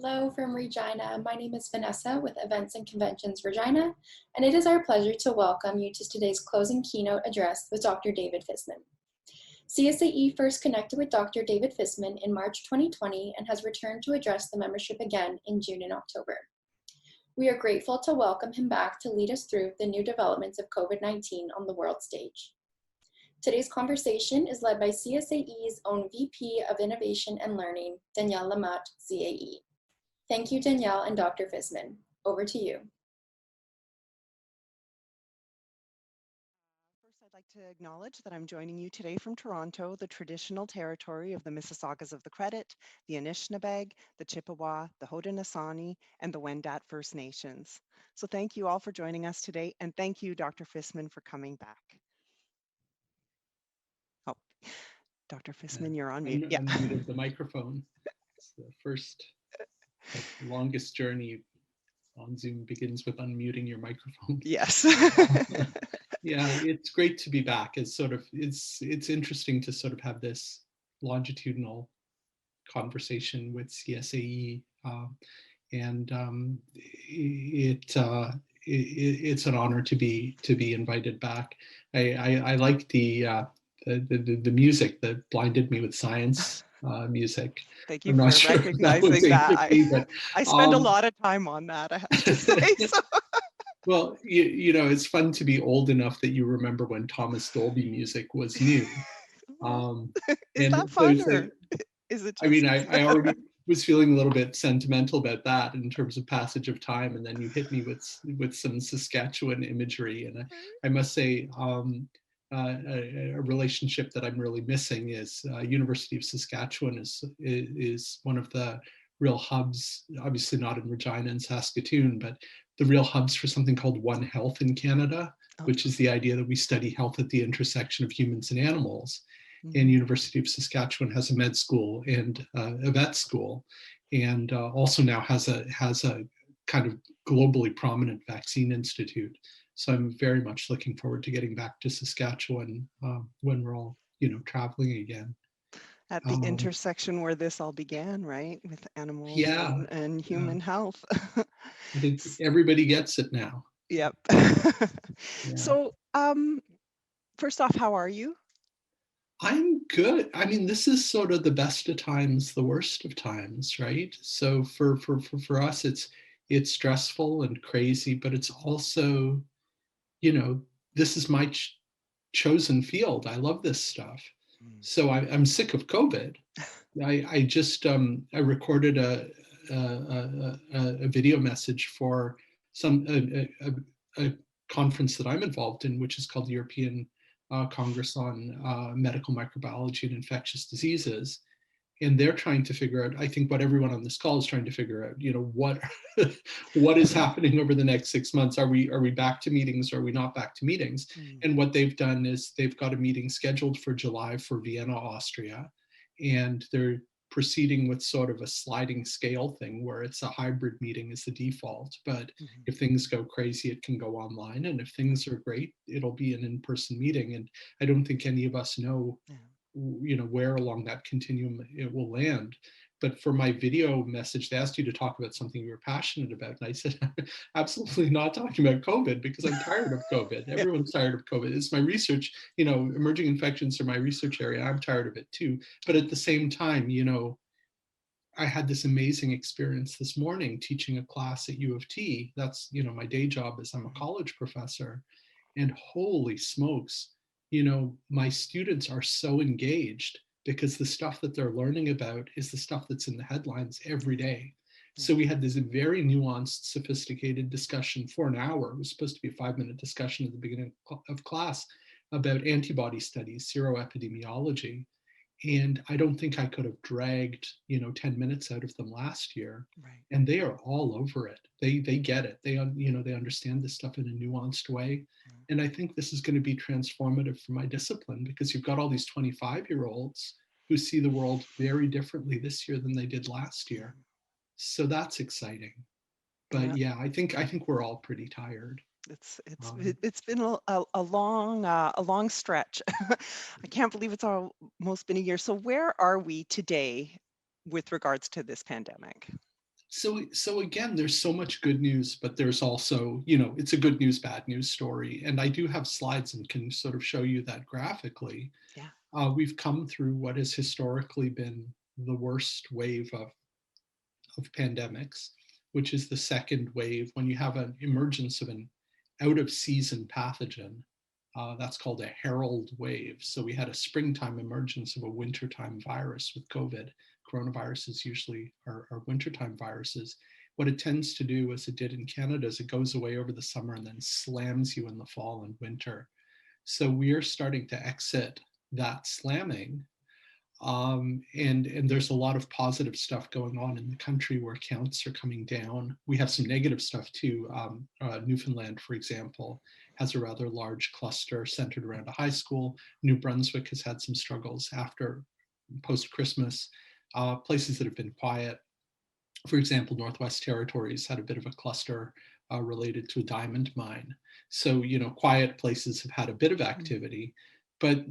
Hello from Regina. My name is Vanessa with Events and Conventions Regina, and it is our pleasure to welcome you to today's closing keynote address with Dr. David Fisman. CSAE first connected with Dr. David Fisman in March 2020 and has returned to address the membership again in June and October. We are grateful to welcome him back to lead us through the new developments of COVID-19 on the world stage. Today's conversation is led by CSAE's own VP of Innovation and Learning, Danielle Lamotte, CAE. Thank you, Danielle and Dr. Fisman. Over to you. First, I'd like to acknowledge that I'm joining you today from Toronto, the traditional territory of the Mississaugas of the Credit, the Anishinaabe, the Chippewa, the Haudenosaunee, and the Wendat First Nations. So thank you all for joining us today, and thank you, Dr. Fisman, for coming back. Oh, Dr. Fisman, you're on mute. Yeah. Unmuted the microphone. It's the first, longest journey on Zoom begins with unmuting your microphone. Yes. Yeah, it's great to be back. It's interesting to sort of have this longitudinal conversation with CSAE, and it's an honor to be invited back. I like the music that blinded me with science music. Thank you for recognizing that. I spend a lot of time on that, I have to say. So. Well, you know, it's fun to be old enough that you remember when Thomas Dolby music was new. Is that fun, or is it just... I mean, I already was feeling a little bit sentimental about that in terms of passage of time, and then you hit me with some Saskatchewan imagery, and I must say, a relationship that I'm really missing is University of Saskatchewan is one of the real hubs, obviously not in Regina and Saskatoon, but the real hubs for something called One Health in Canada, which is the idea that we study health at the intersection of humans and animals. And University of Saskatchewan has a med school and a vet school, and also now has a kind of globally prominent vaccine institute. So I'm very much looking forward to getting back to Saskatchewan when we're all, traveling again. At the intersection where this all began, right? With animals and human health. I think everybody gets it now. Yep. Yeah. So first off, how are you? I'm good. I mean, this is sort of the best of times, the worst of times, right? So for us, it's stressful and crazy, but it's also, this is my chosen field. I love this stuff. So I'm sick of COVID. I just I recorded a video message for a conference that I'm involved in, which is called the European Congress on Medical Microbiology and Infectious Diseases. And they're trying to figure out, I think what everyone on this call is trying to figure out, what is happening over the next 6 months? Are we back to meetings? Or are we not back to meetings? And what they've done is they've got a meeting scheduled for July for Vienna, Austria. And they're proceeding with sort of a sliding scale thing where it's a hybrid meeting is the default. But if things go crazy, it can go online. And if things are great, it'll be an in-person meeting. And I don't think any of us know where along that continuum it will land. But for my video message, they asked you to talk about something you were passionate about. And I said, absolutely not talking about COVID, because I'm tired of COVID. Everyone's tired of COVID. It's my research, emerging infections are my research area. I'm tired of it too. But at the same time, I had this amazing experience this morning teaching a class at U of T. That's, my day job is I'm a college professor. And holy smokes, my students are so engaged because the stuff that they're learning about is the stuff that's in the headlines every day. So we had this very nuanced, sophisticated discussion for an hour. It was supposed to be a 5-minute discussion at the beginning of class about antibody studies, seroepidemiology. And I don't think I could have dragged, 10 minutes out of them last year. Right. And they are all over it. They get it. They understand this stuff in a nuanced way. And I think this is going to be transformative for my discipline, because you've got all these 25-year-olds who see the world very differently this year than they did last year. So that's exciting. But yeah, I think we're all pretty tired. It's been a long stretch. I can't believe it's almost been a year. So where are we today with regards to this pandemic? So again, there's so much good news, but there's also, you know, it's a good news, bad news story. And I do have slides and can sort of show you that graphically. Yeah. We've come through what has historically been the worst wave of pandemics, which is the second wave when you have an emergence of an out of season pathogen. That's called a herald wave. So we had a springtime emergence of a wintertime virus with COVID. Coronaviruses usually are wintertime viruses. What it tends to do, as it did in Canada, is it goes away over the summer and then slams you in the fall and winter. So we are starting to exit that slamming. And there's a lot of positive stuff going on in the country where counts are coming down. We have some negative stuff too. Newfoundland, for example, has a rather large cluster centered around a high school. New Brunswick has had some struggles after post-Christmas. Places that have been quiet, for example, Northwest Territories had a bit of a cluster related to a diamond mine. So, you know, quiet places have had a bit of activity, but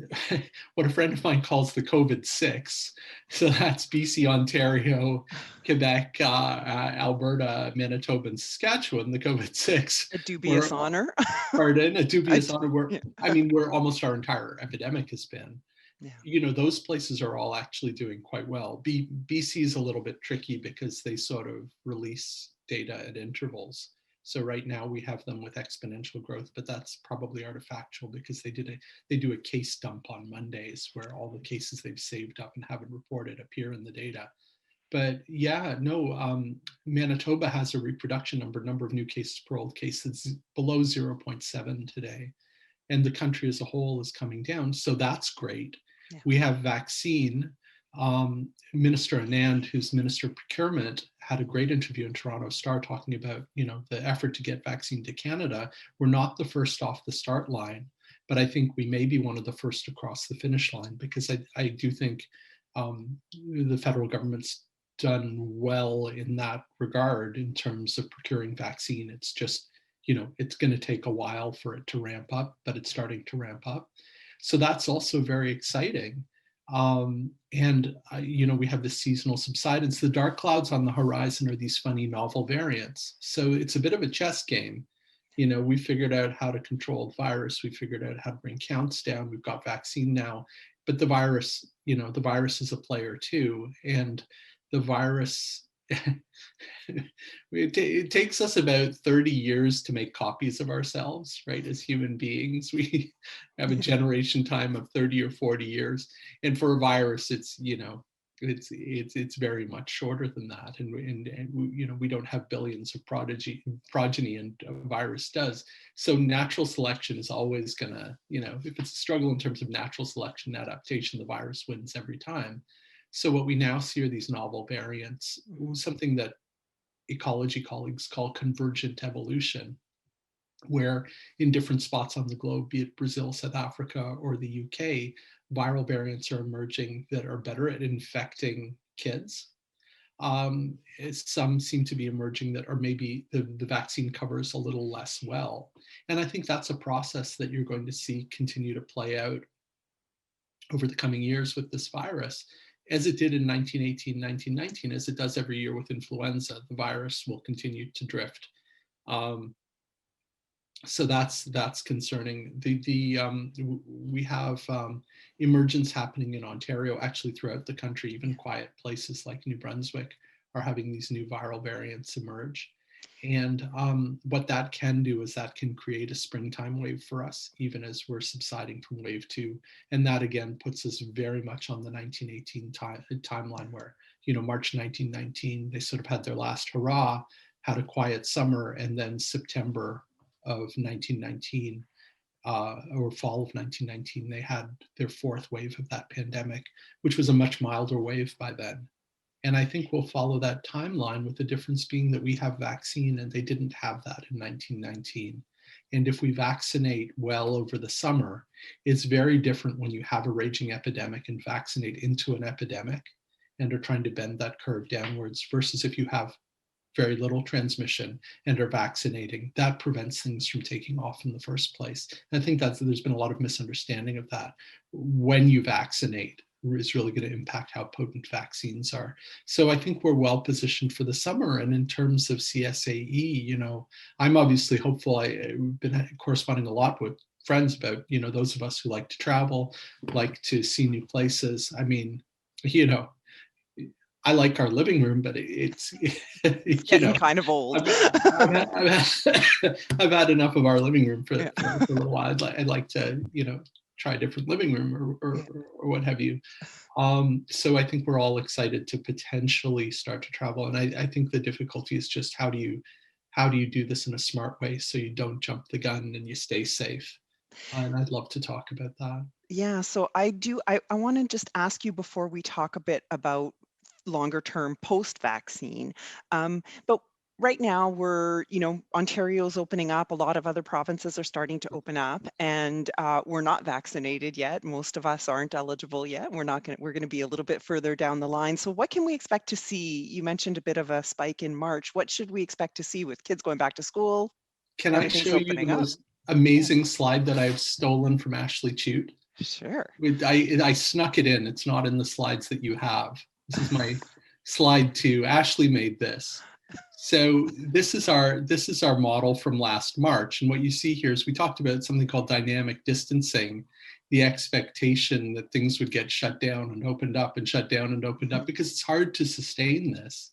what a friend of mine calls the COVID-6, so that's BC, Ontario, Quebec, Alberta, Manitoba, and Saskatchewan, the COVID-6. A dubious honor. Pardon, a dubious honor where, yeah. I mean, where almost our entire epidemic has been. Yeah. You know, those places are all actually doing quite well. BC is a little bit tricky because they sort of release data at intervals. So right now we have them with exponential growth, but that's probably artifactual because they do a case dump on Mondays where all the cases they've saved up and haven't reported appear in the data. But yeah, no, Manitoba has a reproduction number of new cases per old case that's below 0.7 today. And the country as a whole is coming down. So that's great. Yeah. We have vaccine. Minister Anand, who's Minister of Procurement, had a great interview in Toronto Star talking about, you know, the effort to get vaccine to Canada. We're not the first off the start line, but I think we may be one of the first across the finish line because I do think the federal government's done well in that regard in terms of procuring vaccine. It's just, you know, it's going to take a while for it to ramp up, but it's starting to ramp up. So that's also very exciting. You know, we have the seasonal subsidence. The dark clouds on the horizon are these funny novel variants. So it's a bit of a chess game. You know, we figured out how to control the virus. We figured out how to bring counts down. We've got vaccine now, but the virus, you know, the virus is a player too. And the virus, it takes us about 30 years to make copies of ourselves, right? As human beings, we have a generation time of 30 or 40 years. And for a virus, it's, you know, it's very much shorter than that. And you know, we don't have billions of progeny, and a virus does. So natural selection is always gonna, you know, if it's a struggle in terms of natural selection adaptation, the virus wins every time. So what we now see are these novel variants, something that ecology colleagues call convergent evolution, where in different spots on the globe, be it Brazil, South Africa, or the UK, viral variants are emerging that are better at infecting kids. Some seem to be emerging that are maybe the vaccine covers a little less well. And I think that's a process that you're going to see continue to play out over the coming years with this virus. As it did in 1918, 1919, as it does every year with influenza, the virus will continue to drift. So that's concerning. We have emergence happening in Ontario, actually throughout the country. Even quiet places like New Brunswick are having these new viral variants emerge. And what that can do is that can create a springtime wave for us, even as we're subsiding from wave 2. And that again puts us very much on the 1918 timeline where, you know, March 1919, they sort of had their last hurrah, had a quiet summer, and then September of 1919 or fall of 1919, they had their fourth wave of that pandemic, which was a much milder wave by then. And I think we'll follow that timeline, with the difference being that we have vaccine and they didn't have that in 1919. And if we vaccinate well over the summer, it's very different when you have a raging epidemic and vaccinate into an epidemic and are trying to bend that curve downwards, versus if you have very little transmission and are vaccinating. That prevents things from taking off in the first place. And I think there's been a lot of misunderstanding of that. When you vaccinate, is really going to impact how potent vaccines are. So I think we're well positioned for the summer. And in terms of CSAE, you know, I'm obviously hopeful. I've been corresponding a lot with friends about, you know, those of us who like to travel, like to see new places. I mean, you know, I like our living room, but it's you getting know, kind of old. I've had enough of our living room for, Yeah. for a little while. I'd like to, you know, try a different living room or what have you. So I think we're all excited to potentially start to travel. And I think the difficulty is just how do you do this in a smart way so you don't jump the gun and you stay safe? And I'd love to talk about that. Yeah, so I want to just ask you before we talk a bit about longer term post-vaccine. But right now we're, you know, Ontario's opening up, a lot of other provinces are starting to open up, and we're not vaccinated yet. Most of us aren't eligible yet. We're going to be a little bit further down the line. So what can we expect to see? You mentioned a bit of a spike in March. What should we expect to see with kids going back to school? Can I Everything's show you the opening up. most amazing slide that I've stolen from Ashley Chute? Sure. I snuck it in. It's not in the slides that you have. This is my slide 2. Ashley made this. So this is our model from last March. And what you see here is we talked about something called dynamic distancing, the expectation that things would get shut down and opened up and shut down and opened up, because it's hard to sustain this.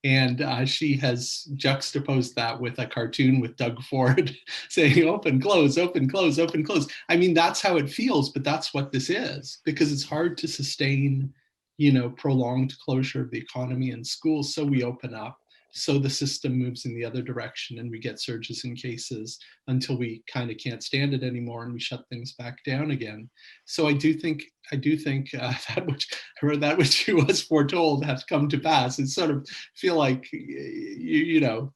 And she has juxtaposed that with a cartoon with Doug Ford saying open, close, open, close, open, close. I mean, that's how it feels, but that's what this is, because it's hard to sustain, you know, prolonged closure of the economy and schools. So we open up, so the system moves in the other direction and we get surges in cases until we kind of can't stand it anymore and we shut things back down again. So I do think that which was foretold has come to pass. It sort of feel like, you know,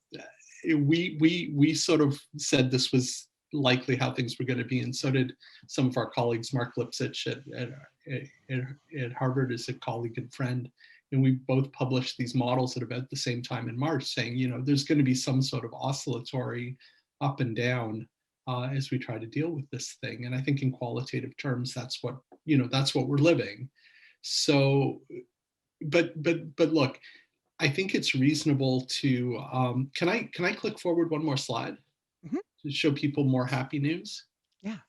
we sort of said this was likely how things were going to be, and so did some of our colleagues. Mark Lipsitch at Harvard is a colleague and friend, and we both published these models at about the same time in March, saying, you know, there's going to be some sort of oscillatory up and down as we try to deal with this thing. And I think in qualitative terms, that's what we're living. So, but look, I think it's reasonable to, can I click forward one more slide to show people more happy news? Yeah.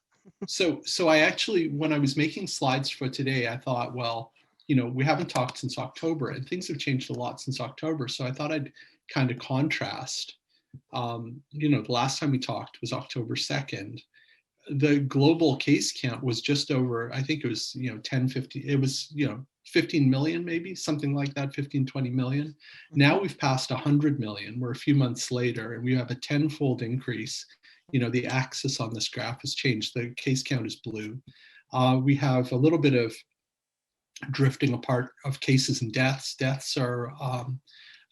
So I actually, when I was making slides for today, I thought, well, you know, we haven't talked since October and things have changed a lot since October. So I thought I'd kind of contrast. You know, the last time we talked was October 2nd. The global case count was just over, I think it was, you know, 15 million, maybe something like that, 15, 20 million. Now we've passed 100 million. We're a few months later and we have a 10-fold increase. You know, the axis on this graph has changed. The case count is blue. We have a little bit of drifting apart of cases and deaths. Deaths are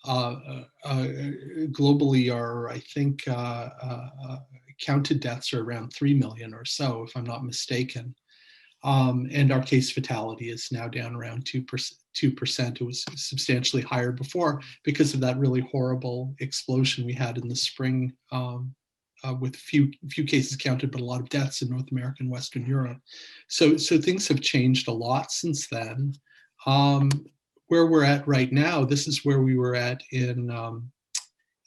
globally are, I think, counted deaths are around 3 million or so, if I'm not mistaken. And our case fatality is now down around 2%. It was substantially higher before because of that really horrible explosion we had in the spring, with few cases counted, but a lot of deaths in North America and Western Europe. So things have changed a lot since then. Where we're at right now, this is where we were at in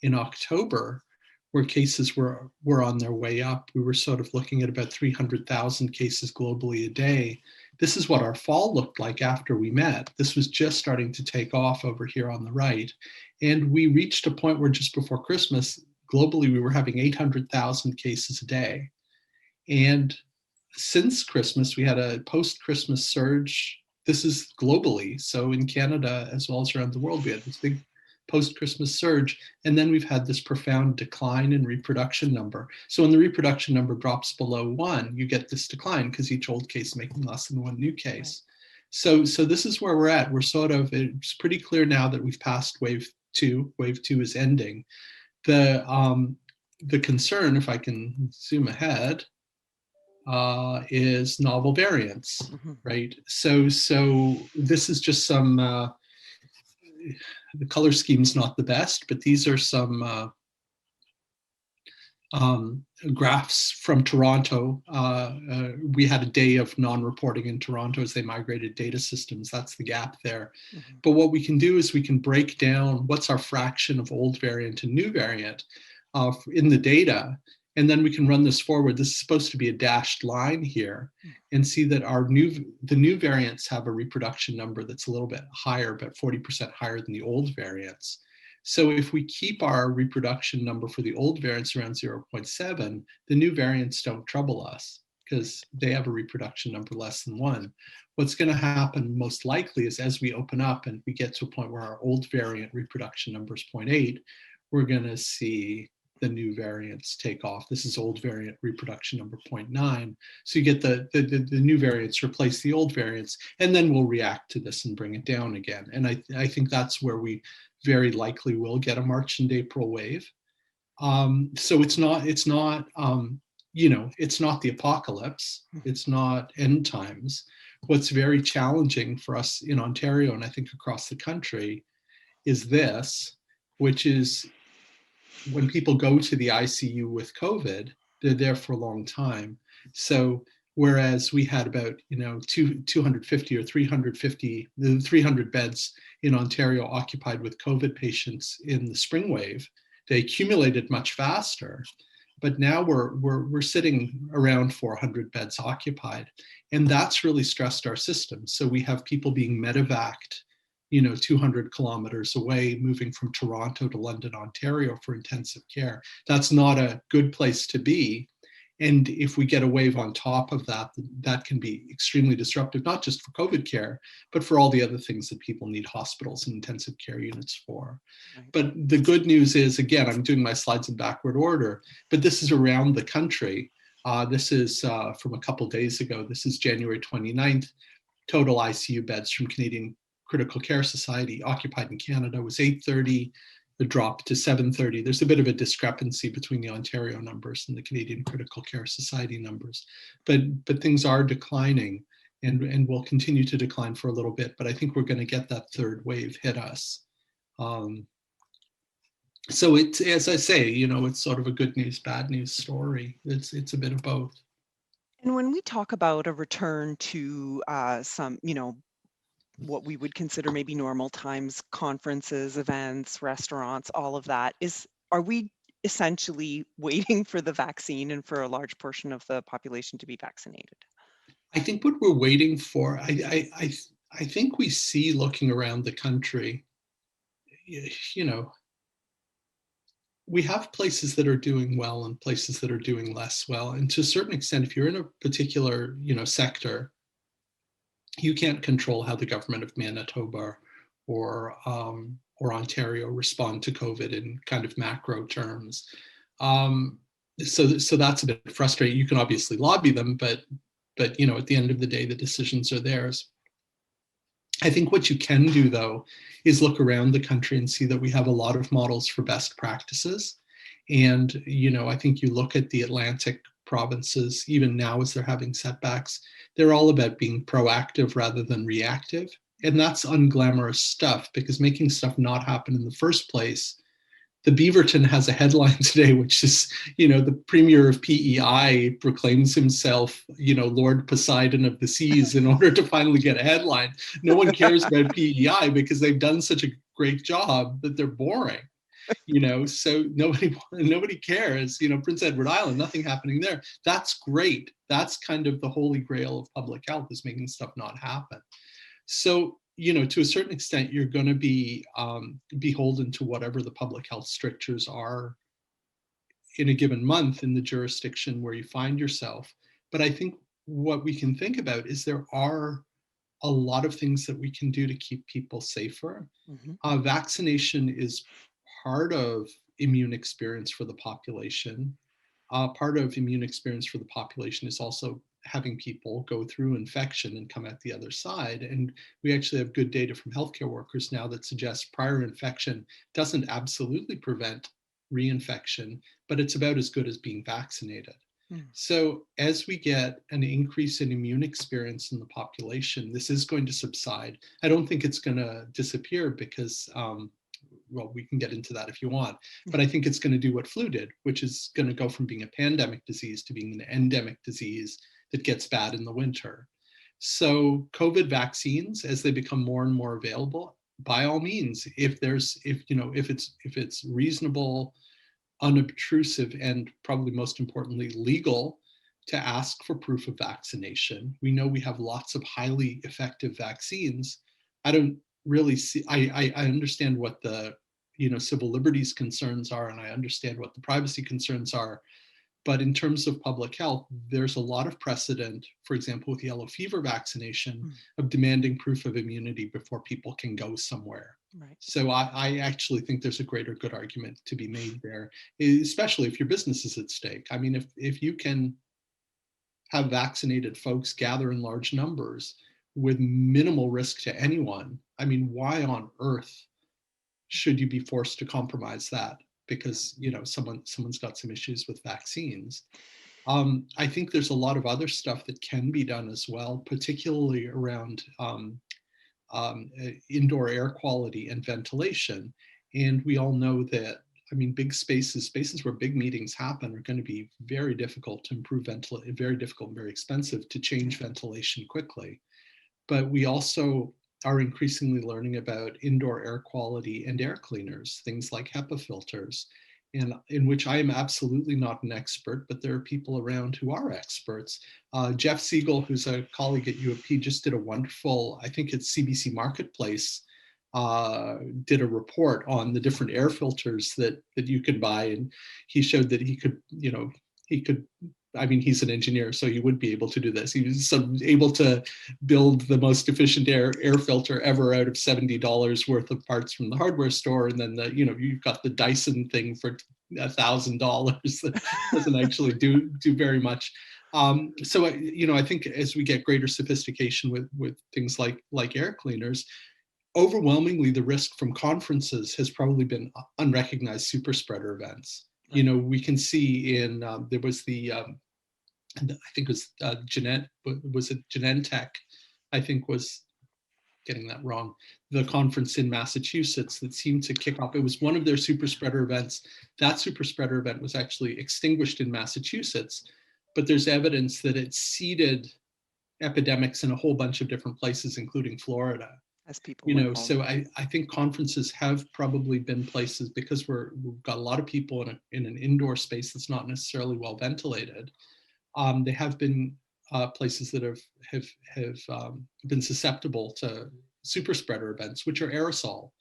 October, where cases were on their way up. We were sort of looking at about 300,000 cases globally a day. This is what our fall looked like after we met. This was just starting to take off over here on the right. And we reached a point where just before Christmas, globally, we were having 800,000 cases a day. And since Christmas, we had a post-Christmas surge. This is globally. So in Canada, as well as around the world, we had this big post-Christmas surge. And then we've had this profound decline in reproduction number. So when the reproduction number drops below 1, you get this decline because each old case is making less than one new case. Right. So this is where we're at. We're sort of, it's pretty clear now that we've passed wave 2. Wave 2 is ending. The concern, if I can zoom ahead, is novel variants, right? So this is just some, the color scheme's not the best, but these are some graphs from Toronto. We had a day of non-reporting in Toronto as they migrated data systems. That's the gap there. Mm-hmm. But what we can do is we can break down what's our fraction of old variant and new variant in the data. And then we can run this forward. This is supposed to be a dashed line here, and see that the new variants have a reproduction number that's a little bit higher, about 40% higher than the old variants. So if we keep our reproduction number for the old variants around 0.7, the new variants don't trouble us because they have a reproduction number less than 1. What's going to happen most likely is as we open up and we get to a point where our old variant reproduction number is 0.8, we're going to see the new variants take off. This is old variant reproduction number 0.9. So you get the new variants replace the old variants, and then we'll react to this and bring it down again. And I think that's where we very likely will get a March and April wave. So it's not it's not the apocalypse. It's not end times. What's very challenging for us in Ontario, and I think across the country, is this, which is when people go to the ICU with COVID, they're there for a long time. So whereas we had about 250 or 300 beds in Ontario occupied with COVID patients in the spring wave, they accumulated much faster. But now we're sitting around 400 beds occupied, and that's really stressed our system. So we have people being medevaced 200 kilometers away, moving from Toronto to London, Ontario for intensive care. That's not a good place to be. And if we get a wave on top of that, that can be extremely disruptive, not just for COVID care, but for all the other things that people need hospitals and intensive care units for. Right. But the good news is, again, I'm doing my slides in backward order, but this is around the country. This is from a couple days ago. This is January 29th. Total ICU beds from Canadian Critical Care Society occupied in Canada was 830, it dropped to 730. There's a bit of a discrepancy between the Ontario numbers and the Canadian Critical Care Society numbers, but things are declining and will continue to decline for a little bit, but I think we're going to get that third wave hit us. So it's, as I say, it's sort of a good news, bad news story. It's a bit of both. And when we talk about a return to some, what we would consider maybe normal times, conferences, events, restaurants, all of that, are we essentially waiting for the vaccine and for a large portion of the population to be vaccinated? I think what we're waiting for, I think we see, looking around the country, we have places that are doing well and places that are doing less well. And to a certain extent, if you're in a particular, sector, you can't control how the government of Manitoba or Ontario respond to COVID in kind of macro terms. So that's a bit frustrating. You can obviously lobby them, but at the end of the day, the decisions are theirs. I think what you can do, though, is look around the country and see that we have a lot of models for best practices. And, I think you look at the Atlantic provinces, even now as they're having setbacks, they're all about being proactive rather than reactive. And that's unglamorous stuff, because making stuff not happen in the first place. The Beaverton has a headline today, which is, the premier of PEI proclaims himself, Lord Poseidon of the seas in order to finally get a headline. No one cares about PEI because they've done such a great job that they're boring. So nobody cares. Prince Edward Island, nothing happening there. That's great. That's kind of the holy grail of public health, is making stuff not happen. So, to a certain extent, you're going to be beholden to whatever the public health strictures are in a given month in the jurisdiction where you find yourself. But I think what we can think about is there are a lot of things that we can do to keep people safer. Mm-hmm. Vaccination is part of immune experience for the population. Part of immune experience for the population is also having people go through infection and come out the other side. And we actually have good data from healthcare workers now that suggests prior infection doesn't absolutely prevent reinfection, but it's about as good as being vaccinated. So as we get an increase in immune experience in the population, this is going to subside. I don't think it's going to disappear because well, we can get into that if you want, but I think it's going to do what flu did, which is going to go from being a pandemic disease to being an endemic disease that gets bad in the winter. So COVID vaccines, as they become more and more available, by all means, if it's reasonable, unobtrusive, and probably most importantly, legal to ask for proof of vaccination. We know we have lots of highly effective vaccines. I don't really see, I understand what the civil liberties concerns are, and I understand what the privacy concerns are. But in terms of public health, there's a lot of precedent, for example, with yellow fever vaccination, of demanding proof of immunity before people can go somewhere. Right. So I actually think there's a greater good argument to be made there, especially if your business is at stake. I mean, if you can have vaccinated folks gather in large numbers with minimal risk to anyone, I mean, why on earth should you be forced to compromise that because someone's got some issues with vaccines? I think there's a lot of other stuff that can be done as well, particularly around indoor air quality and ventilation. And we all know that, I mean, big spaces where big meetings happen are going to be very difficult to improve ventilation, very difficult and very expensive to change ventilation quickly. But we also are increasingly learning about indoor air quality and air cleaners, things like HEPA filters, and in which I am absolutely not an expert, but there are people around who are experts. Jeff Siegel, who's a colleague at U of P, just did a wonderful, I think it's CBC Marketplace, did a report on the different air filters that you could buy, and he showed that he could, I mean, he's an engineer, so he would be able to do this. He was able to build the most efficient air filter ever out of $70 worth of parts from the hardware store. And then you've got the Dyson thing for $1,000 that doesn't actually do very much. So I think as we get greater sophistication with things like air cleaners, overwhelmingly the risk from conferences has probably been unrecognized super spreader events. Right. We can see in there was the I think it was Genentech, I think was getting that wrong, the conference in Massachusetts that seemed to kick off. It was one of their super spreader events. That super spreader event was actually extinguished in Massachusetts, but there's evidence that it seeded epidemics in a whole bunch of different places, including Florida. As people so I think conferences have probably been places, because we've got a lot of people in an indoor space that's not necessarily well ventilated. They have been places that have been susceptible to super spreader events, which are aerosol.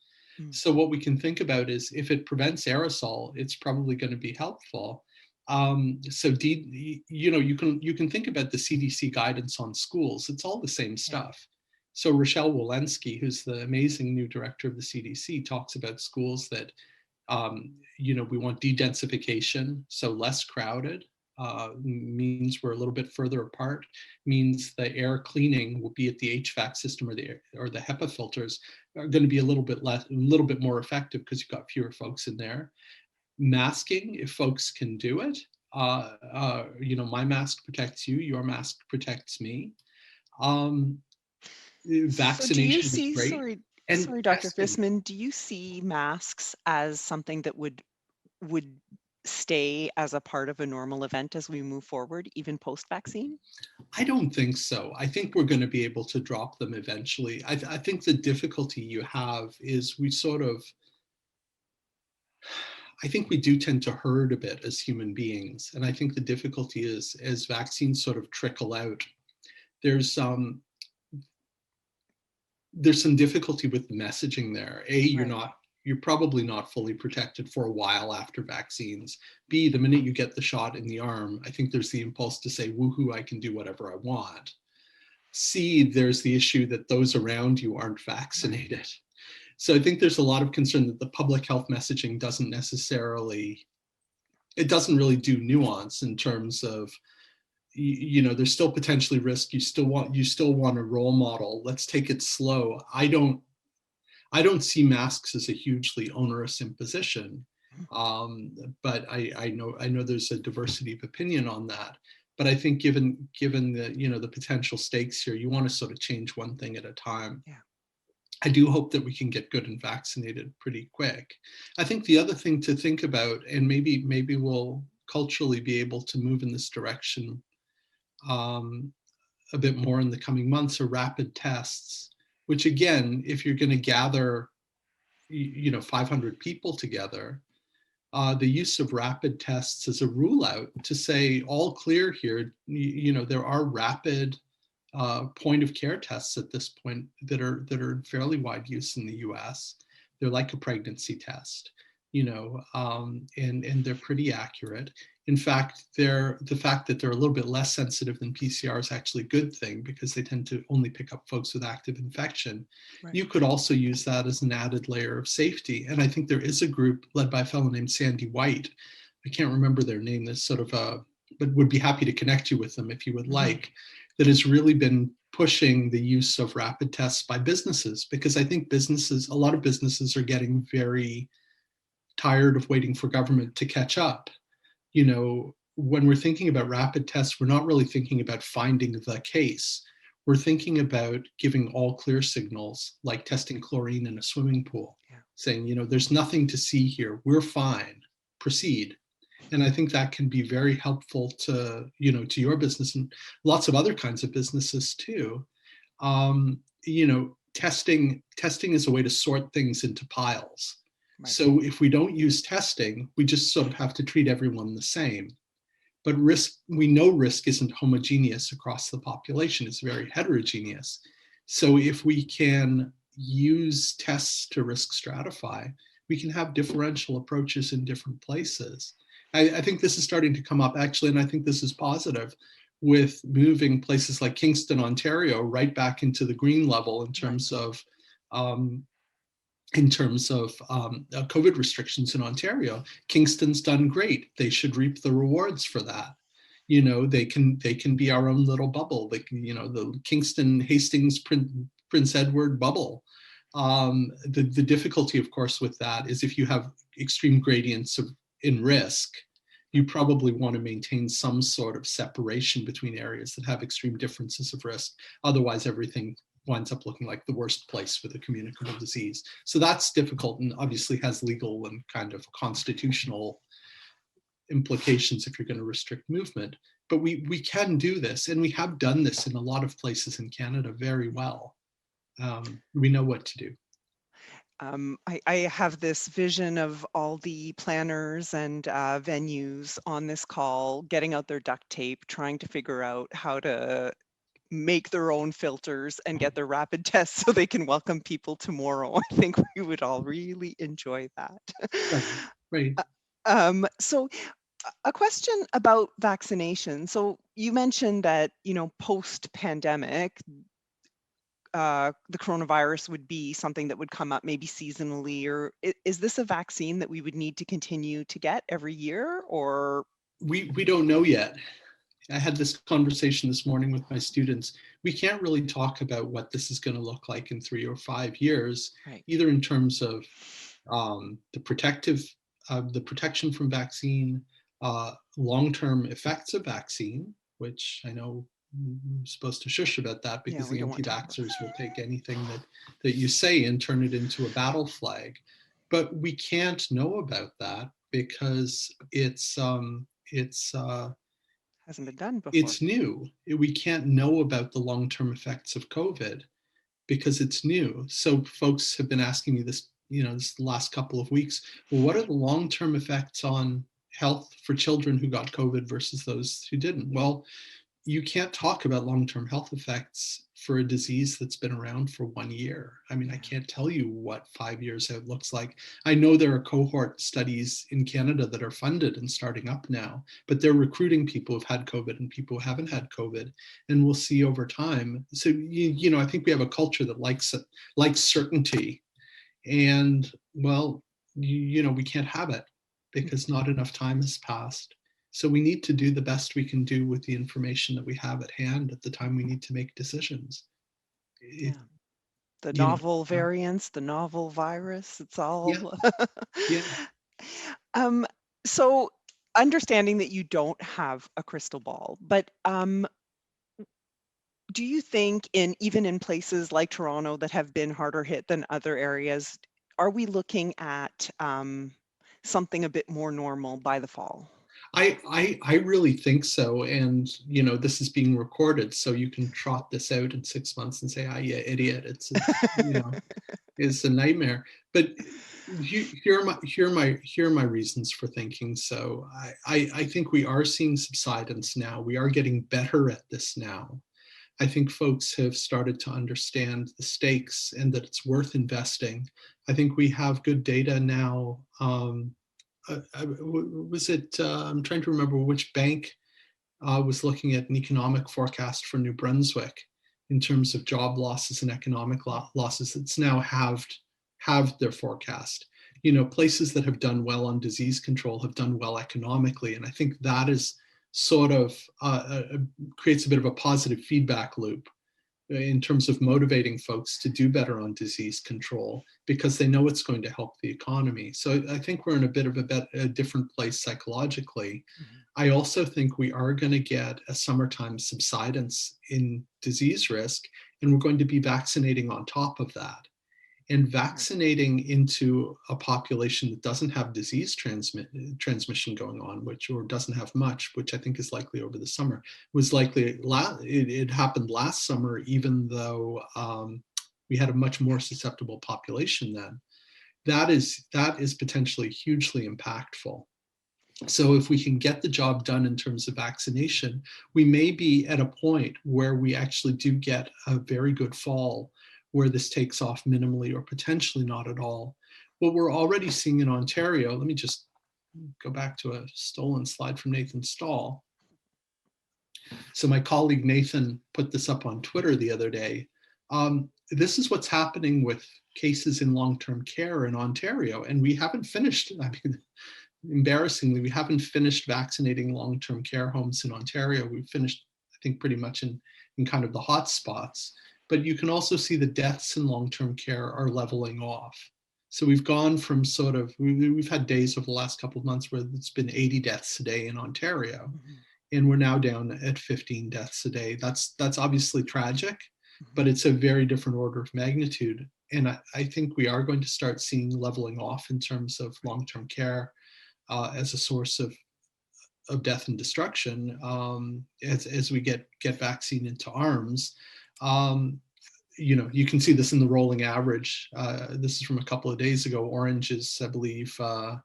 So what we can think about is, if it prevents aerosol, it's probably going to be helpful. So you can think about the CDC guidance on schools. It's all the same stuff. So Rochelle Walensky, who's the amazing new director of the CDC, talks about schools that, we want de-densification, so less crowded, means we're a little bit further apart, means the air cleaning will be at the HVAC system, or the HEPA filters are going to be a little bit more effective because you've got fewer folks in there. Masking, if folks can do it, my mask protects you, your mask protects me. Vaccination is great. Sorry, Dr. Fisman, do you see masks as something that would stay as a part of a normal event as we move forward, even post-vaccine? I don't think so. I think we're going to be able to drop them eventually. I think the difficulty you have is I think we do tend to herd a bit as human beings. And I think the difficulty is, as vaccines sort of trickle out, there's some difficulty with the messaging there. You're probably not fully protected for a while after vaccines. B, the minute you get the shot in the arm, I think there's the impulse to say, woohoo, I can do whatever I want. C, there's the issue that those around you aren't vaccinated. So I think there's a lot of concern that the public health messaging doesn't really do nuance in terms of, there's still potentially risk. You still want a role model. Let's take it slow. I don't see masks as a hugely onerous imposition, but I know there's a diversity of opinion on that. But I think given the the potential stakes here, you want to sort of change one thing at a time. Yeah. I do hope that we can get good and vaccinated pretty quick. I think the other thing to think about, and maybe we'll culturally be able to move in this direction a bit more in the coming months, are rapid tests, which again, if you're going to gather 500 people together, the use of rapid tests as a rule out to say all clear here. There are rapid point of care tests at this point that are in fairly wide use in the US. They're like a pregnancy test, and they're pretty accurate. In fact, the fact that they're a little bit less sensitive than PCR is actually a good thing, because they tend to only pick up folks with active infection. Right. You could also use that as an added layer of safety. And I think there is a group led by a fellow named Sandy White. I can't remember their name. That's sort of but would be happy to connect you with them if you would like, that has really been pushing the use of rapid tests by businesses, because I think a lot of businesses are getting very tired of waiting for government to catch up. When we're thinking about rapid tests, we're not really thinking about finding the case. We're thinking about giving all clear signals, like testing chlorine in a swimming pool, saying, there's nothing to see here. We're fine. Proceed. And I think that can be very helpful to your business and lots of other kinds of businesses too. Testing is a way to sort things into piles. Right. So if we don't use testing, we just sort of have to treat everyone the same. But we know risk isn't homogeneous across the population. It's very heterogeneous. So if we can use tests to risk stratify, we can have differential approaches in different places. I think this is starting to come up, actually, and I think this is positive, with moving places like Kingston, Ontario, right back into the green level in terms of COVID restrictions in Ontario. Kingston's done great. They should reap the rewards for that. They can be our own little bubble. They can, the Kingston, Hastings, Prince Edward bubble. The difficulty, of course, with that is if you have extreme gradients in risk, you probably want to maintain some sort of separation between areas that have extreme differences of risk. Otherwise, everything winds up looking like the worst place with a communicable disease. So that's difficult, and obviously has legal and kind of constitutional implications if you're going to restrict movement. But we can do this, and we have done this in a lot of places in Canada very well. We know what to do. I have this vision of all the planners and venues on this call getting out their duct tape, trying to figure out how to make their own filters and get their rapid tests so they can welcome people tomorrow. I think we would all really enjoy that. Right. So a question about vaccination. So you mentioned that, post-pandemic, the coronavirus would be something that would come up maybe seasonally, or is this a vaccine that we would need to continue to get every year, or? We don't know yet. I had this conversation this morning with my students. We can't really talk about what this is going to look like in 3 or 5 years, right, either in terms of the protection from vaccine, long-term effects of vaccine, which I know I'm supposed to shush about that, because the anti-vaxxers will take anything that you say and turn it into a battle flag. But we can't know about that because it's hasn't been done before. It's new. We can't know about the long-term effects of COVID because it's new. So folks have been asking me this, this last couple of weeks, well, what are the long-term effects on health for children who got COVID versus those who didn't? Well, you can't talk about long-term health effects for a disease that's been around for 1 year. I mean, I can't tell you what 5 years out looks like. I know there are cohort studies in Canada that are funded and starting up now, but they're recruiting people who've had COVID and people who haven't had COVID, and we'll see over time. So, I think we have a culture that likes certainty, and well, we can't have it because not enough time has passed. So we need to do the best we can do with the information that we have at hand at the time we need to make decisions. The novel variants, the novel virus, it's all. So understanding that you don't have a crystal ball, but Do you think even in places like Toronto that have been harder hit than other areas, are we looking at something a bit more normal by the fall? I really think so. And, this is being recorded, so you can trot this out in 6 months and say, ah, yeah, idiot. It's a nightmare. But here are my reasons for thinking so. I think we are seeing subsidence now. We are getting better at this now. I think folks have started to understand the stakes and that it's worth investing. I think we have good data now. I'm trying to remember which bank was looking at an economic forecast for New Brunswick in terms of job losses and economic losses. It's now halved their forecast. Places that have done well on disease control have done well economically. And I think that is sort of creates a bit of a positive feedback loop in terms of motivating folks to do better on disease control because they know it's going to help the economy. So I think we're in a bit of a different place psychologically. I also think we are going to get a summertime subsidence in disease risk, and we're going to be vaccinating on top of that. And vaccinating into a population that doesn't have disease transmission going on, or doesn't have much, which I think is likely over the summer, was likely, it happened last summer, even though we had a much more susceptible population then. That is potentially hugely impactful. So if we can get the job done in terms of vaccination, we may be at a point where we actually do get a very good fall where this takes off minimally or potentially not at all. What we're already seeing in Ontario, let me just go back to a stolen slide from Nathan Stahl. So my colleague Nathan put this up on Twitter the other day. This is what's happening with cases in long-term care in Ontario, and we haven't finished, embarrassingly, we haven't finished vaccinating long-term care homes in Ontario. We've finished, I think, pretty much in kind of the hot spots. But you can also see the deaths in long-term care are leveling off. So we've gone from we've had days over the last couple of months where it's been 80 deaths a day in Ontario, and we're now down at 15 deaths a day. That's obviously tragic, but it's a very different order of magnitude. And I think we are going to start seeing leveling off in terms of long-term care as a source of death and destruction as we get vaccine into arms. You can see this in the rolling average. This is from a couple of days ago. Orange is, I believe, I'm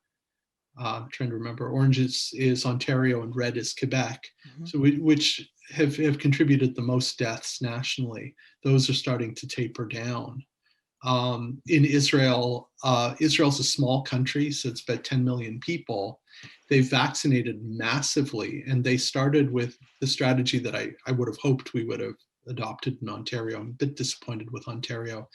trying to remember, orange is Ontario and red is Quebec, so which have contributed the most deaths nationally. Those are starting to taper down. In Israel, Israel's a small country, so it's about 10 million people. They've vaccinated massively, and they started with the strategy that I would have hoped we would have adopted in Ontario. I'm a bit disappointed with Ontario.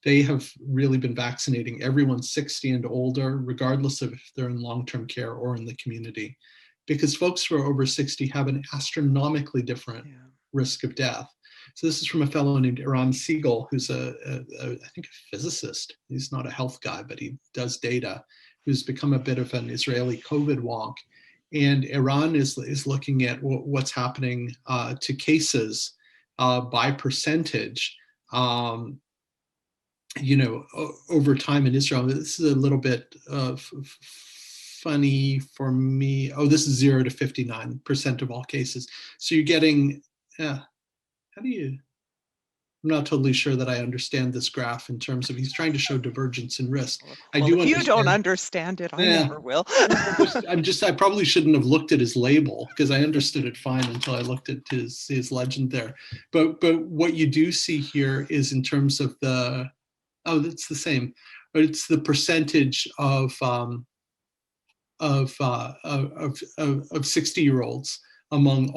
They have really been vaccinating everyone 60 and older, regardless of if they're in long-term care or in the community, because folks who are over 60 have an astronomically different risk of death. So this is from a fellow named Eran Siegel, who's I think a physicist. He's not a health guy, but he does data, who's become a bit of an Israeli COVID wonk. And Iran is looking at what's happening to cases by percentage, over time in Israel. This is a little bit funny for me. Oh, this is 0 to 59% of all cases. So you're getting, I'm not totally sure that I understand this graph in terms of, he's trying to show divergence in risk. Well, if you don't understand it, I never will. I probably shouldn't have looked at his label, because I understood it fine until I looked at his legend there. But what you do see here is in terms of it's the same, but it's the percentage of 60-year-olds among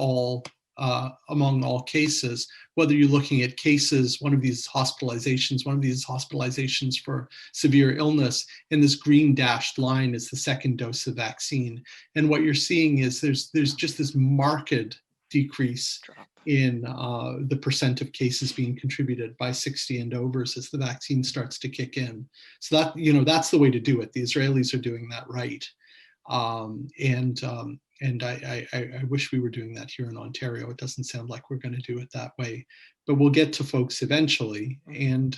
all cases, whether you're looking at cases, one of these hospitalizations for severe illness, and this green dashed line is the second dose of vaccine. And what you're seeing is there's just this marked decrease in the percent of cases being contributed by 60 and overs as the vaccine starts to kick in. So that's the way to do it. The Israelis are doing that right. And I wish we were doing that here in Ontario. It doesn't sound like we're going to do it that way. but we'll get to folks eventually. And,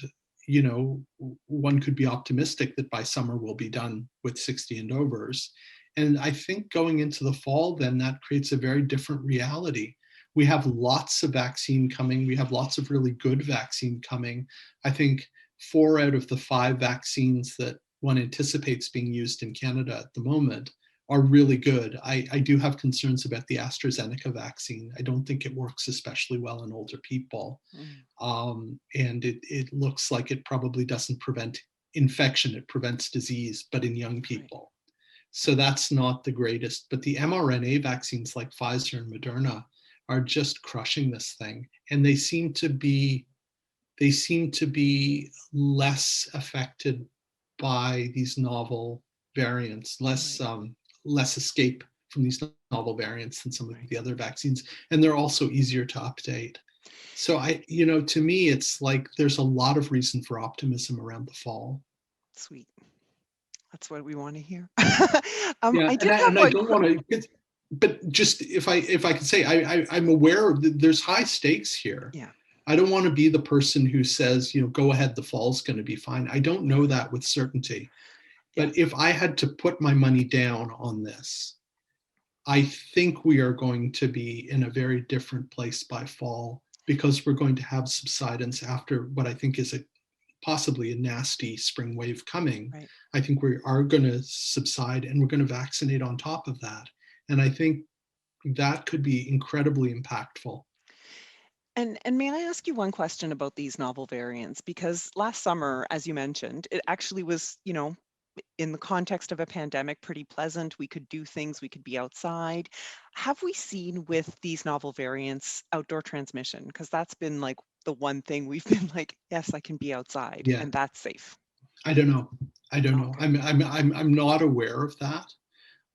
one could be optimistic that by summer we'll be done with 60 and overs. And I think going into the fall, then that creates a very different reality. We have lots of vaccine coming. We have lots of really good vaccine coming. I think 4 out of the 5 vaccines that one anticipates being used in Canada at the moment are really good. I do have concerns about the AstraZeneca vaccine. I don't think it works especially well in older people. And it looks like it probably doesn't prevent infection, it prevents disease, but in young people. So that's not the greatest. But the mRNA vaccines like Pfizer and Moderna are just crushing this thing. And they seem to be less affected by these novel variants, less escape from these novel variants than some of the other vaccines. And they're also easier to update. So to me, it's like there's a lot of reason for optimism around the fall. Sweet. That's what we want to hear. I don't want to, but just if I could say, I'm aware there's high stakes here. Yeah. I don't want to be the person who says, go ahead, the fall's going to be fine. I don't know that with certainty. But if I had to put my money down on this, I think we are going to be in a very different place by fall, because we're going to have subsidence after what I think is possibly a nasty spring wave coming. Right. I think we are going to subside, and we're going to vaccinate on top of that. And I think that could be incredibly impactful. And may I ask you one question about these novel variants? Because last summer, as you mentioned, it actually was, in the context of a pandemic, pretty pleasant. We could do things, we could be outside. Have we seen with these novel variants outdoor transmission? Because that's been like the one thing we've been like, yes, I can be outside, and that's safe. I don't know. I'm not aware of that.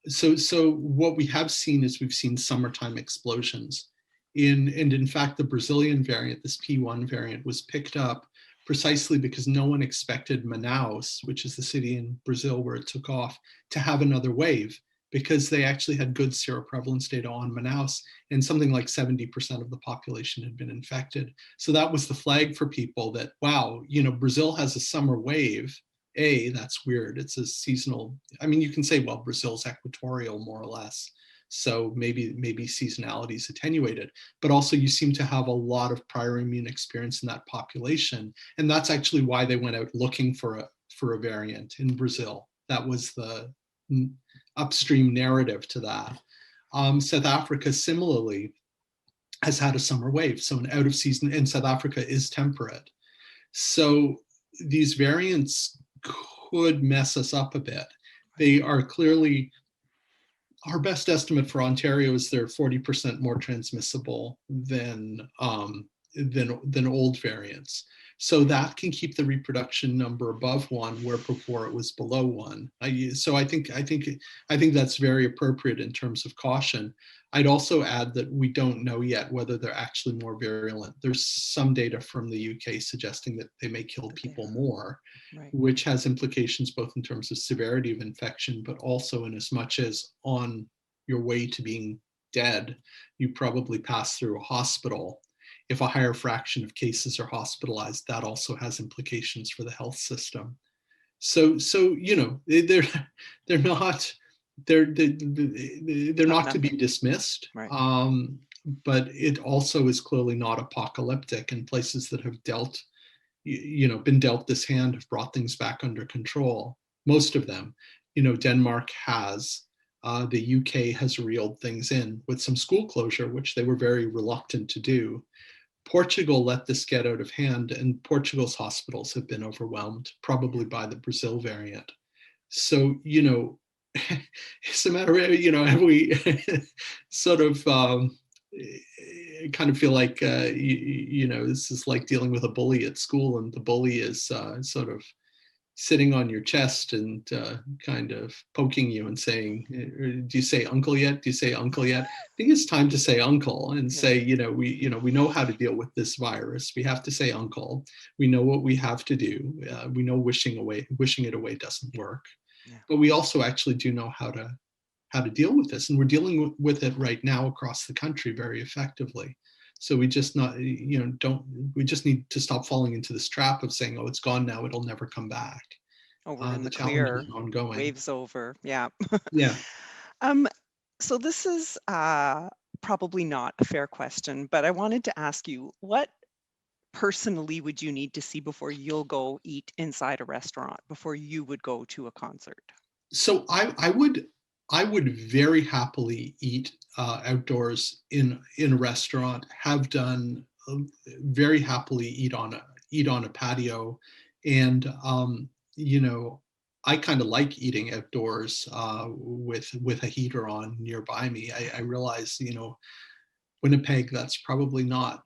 So what we have seen is we've seen summertime explosions. In fact, the Brazilian variant, this P1 variant, was picked up precisely because no one expected Manaus, which is the city in Brazil where it took off, to have another wave, because they actually had good seroprevalence data on Manaus, and something like 70% of the population had been infected. So that was the flag for people that, wow, Brazil has a summer wave. That's weird. It's a seasonal. You can say, well, Brazil's equatorial more or less. So maybe seasonality is attenuated, but also you seem to have a lot of prior immune experience in that population. And that's actually why they went out looking for a variant in Brazil. That was the upstream narrative to that. South Africa similarly has had a summer wave. So an out of season, and South Africa is temperate. So these variants could mess us up a bit. They are clearly, our best estimate for Ontario is they're 40% more transmissible than old variants. So that can keep the reproduction number above 1, where before it was below 1. So I think that's very appropriate in terms of caution. I'd also add that we don't know yet whether they're actually more virulent. There's some data from the UK suggesting that they may kill people more, which has implications both in terms of severity of infection, but also in as much as on your way to being dead, you probably pass through a hospital. If a higher fraction of cases are hospitalized, that also has implications for the health system. So they're not to be dismissed, but it also is clearly not apocalyptic, and places that have been dealt this hand have brought things back under control. Most of them, Denmark has, the UK has reeled things in with some school closure, which they were very reluctant to do. Portugal let this get out of hand, and Portugal's hospitals have been overwhelmed, probably by the Brazil variant. So, it's a matter of, have we sort of kind of feel like, this is like dealing with a bully at school, and the bully is sort of sitting on your chest and kind of poking you and saying, do you say uncle yet? Do you say uncle yet? I think it's time to say uncle and say, we know how to deal with this virus. We have to say uncle. We know what we have to do. We know wishing it away doesn't work. Yeah. But we also actually do know how to deal with this. And we're dealing with it right now across the country very effectively. So we just we just need to stop falling into this trap of saying, oh, it's gone now, it'll never come back. Oh, we're in The the challenge clear. is ongoing. Waves over. Yeah. Yeah. So this is probably not a fair question, but I wanted to ask you, what personally would you need to see before you'll go eat inside a restaurant, before you would go to a concert? So I would very happily eat outdoors in a restaurant. Have done very happily eat on a patio, and I kind of like eating outdoors with a heater on nearby me. I realize Winnipeg, that's probably not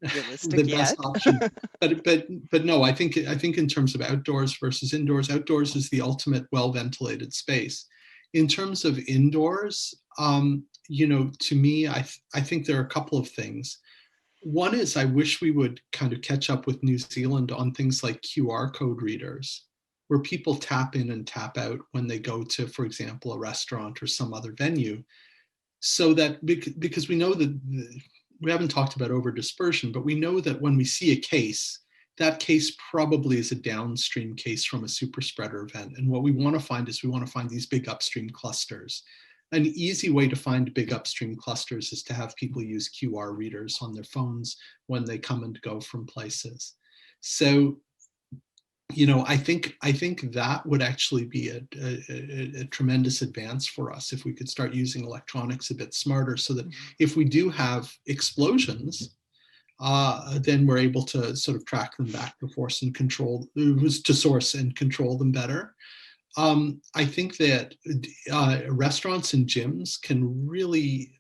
Realistic the best yet? option. But no, I think in terms of outdoors versus indoors, outdoors is the ultimate well ventilated space. In terms of indoors, to me, I think there are a couple of things. One is I wish we would kind of catch up with New Zealand on things like QR code readers, where people tap in and tap out when they go to, for example, a restaurant or some other venue, so that because we know that we haven't talked about over dispersion, but we know that when we see a case, that case probably is a downstream case from a super spreader event. And what we want to find is we want to find these big upstream clusters. An easy way to find big upstream clusters is to have people use QR readers on their phones when they come and go from places. So I think that would actually be a tremendous advance for us if we could start using electronics a bit smarter, so that if we do have explosions, then we're able to sort of track them back to source and control them better. I think that restaurants and gyms can really.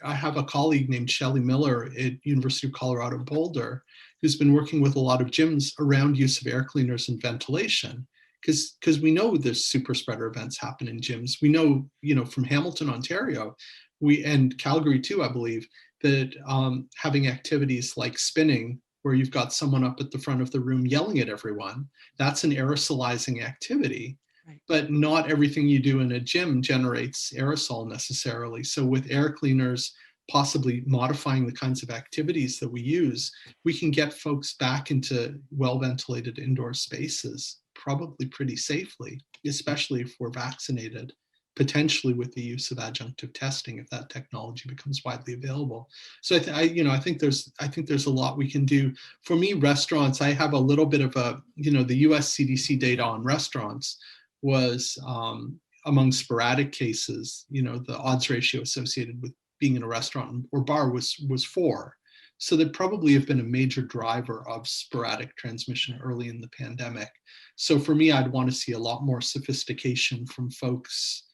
I have a colleague named Shelley Miller at University of Colorado Boulder, who's been working with a lot of gyms around use of air cleaners and ventilation, because we know there's super spreader events happen in gyms. We know, from Hamilton, Ontario, and Calgary too, I believe, that having activities like spinning, where you've got someone up at the front of the room yelling at everyone, that's an aerosolizing activity. Right. But not everything you do in a gym generates aerosol necessarily. So with air cleaners, possibly modifying the kinds of activities that we use, we can get folks back into well-ventilated indoor spaces probably pretty safely, especially if we're vaccinated, potentially with the use of adjunctive testing if that technology becomes widely available. So I think there's a lot we can do. For me, restaurants, I have a little bit of the US CDC data on restaurants was among sporadic cases, the odds ratio associated with being in a restaurant or bar was 4. So there probably have been a major driver of sporadic transmission early in the pandemic. So for me, I'd want to see a lot more sophistication from folks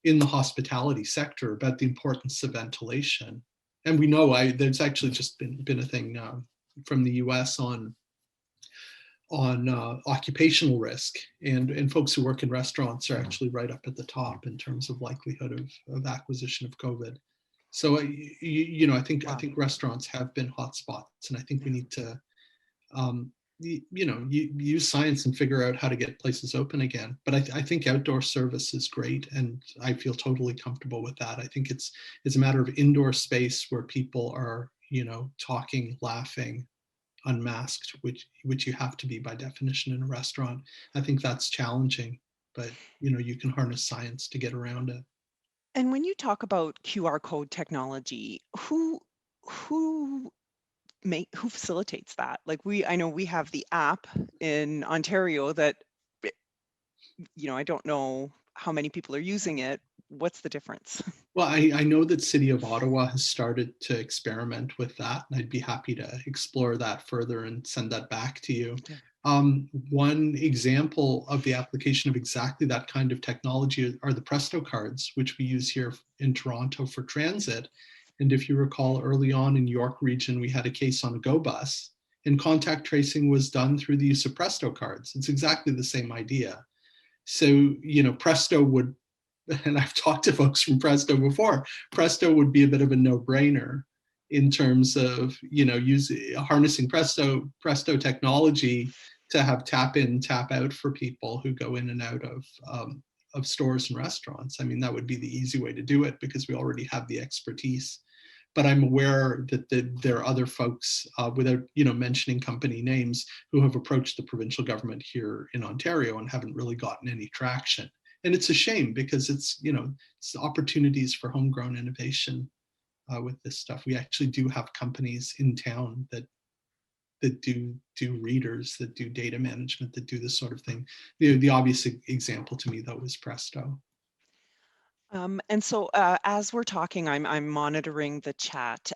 in the hospitality sector about the importance of ventilation. And we know there's actually just been a thing from the US on occupational risk, and folks who work in restaurants are actually right up at the top in terms of likelihood of acquisition of COVID. So I think restaurants have been hotspots, and I think we need to use science and figure out how to get places open again. But I think outdoor service is great, and I feel totally comfortable with that. I think it's a matter of indoor space where people are talking, laughing, unmasked, which you have to be by definition in a restaurant. I think that's challenging, but you can harness science to get around it. And when you talk about QR code technology, who facilitates that? Like I know we have the app in Ontario that, I don't know how many people are using it. What's the difference? Well, I know that City of Ottawa has started to experiment with that, and I'd be happy to explore that further and send that back to you. Okay. One example of the application of exactly that kind of technology are the Presto Cards, which we use here in Toronto for transit. And if you recall, early on in York Region, we had a case on a GO bus, and contact tracing was done through the use of Presto Cards. It's exactly the same idea. So, Presto would, and I've talked to folks from Presto before, Presto would be a bit of a no-brainer in terms of, harnessing Presto technology to have tap in, tap out for people who go in and out of stores and restaurants. I mean, that would be the easy way to do it because we already have the expertise. but I'm aware that there are other folks, without mentioning company names, who have approached the provincial government here in Ontario and haven't really gotten any traction. And it's a shame because it's opportunities for homegrown innovation with this stuff. We actually do have companies in town that do readers, that do data management, that do this sort of thing. The obvious example to me, though, is Presto. And so as we're talking, I'm monitoring the chat